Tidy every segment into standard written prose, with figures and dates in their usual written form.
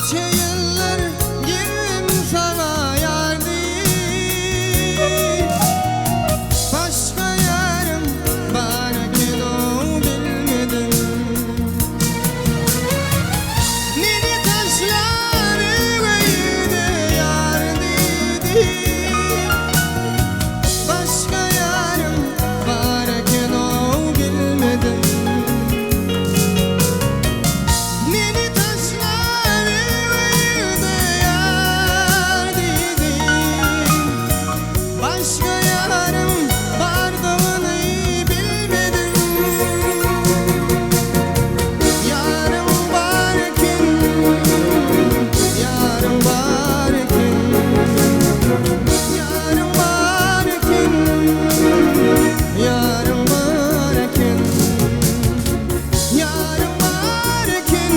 Nice yıllar girdim sana yar değil. Başka yarım varken o bilmedim. Nini taşları öyle yar değil. Başka yarım varken o bilmedim. Nini taşları öyle yar değil. Başka yarım vardığını bilmedim. Yarım varken, yarım varken, yarım varken, yarım varken, yarım varken,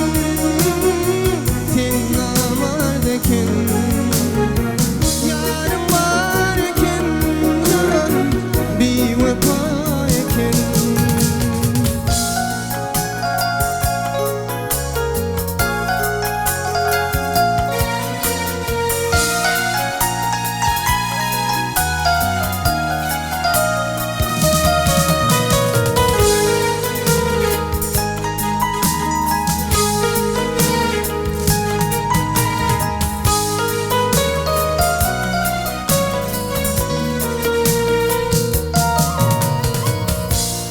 sen namardeken. Yarım varken, canım bir vefayken.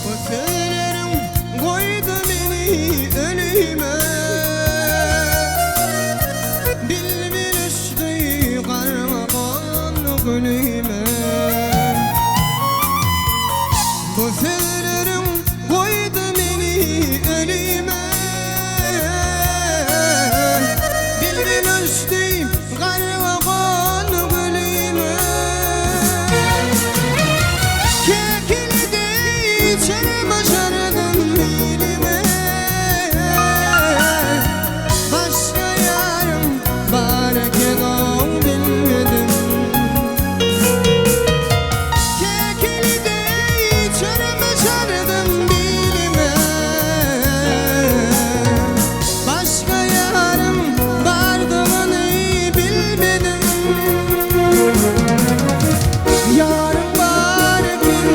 Bu sözlerim koydu beni ölüme. Bilbilişti karmakan gülüme. Bu sözlerim koydu beni ölüme. Bilbilişti karmakan gülüme. Kekildi içeri başardım bilime. Başka yarım varken o bilmedim. Kekildi içeri başardım bilime. Başka yarım vardığını bilmedim. Yarım varken,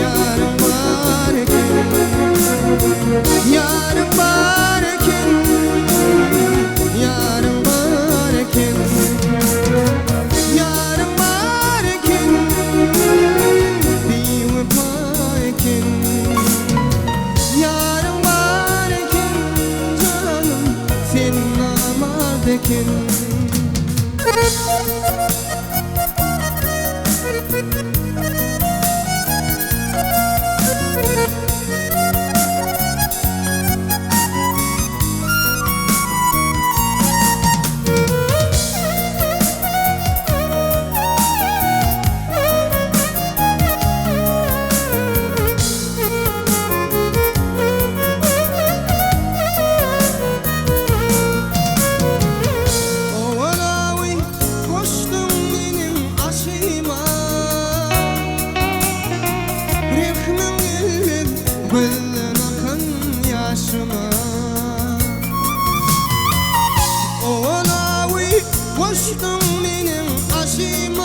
yarım varken, yarım varken, yarım varken, yarım varken, bir vefayken. Yarım varken, canım sen namardeken. Ovalavi koştum benim aşıma. Rehmim gelmedi gülden akan yaşıma. Ovalavi koştum benim aşıma.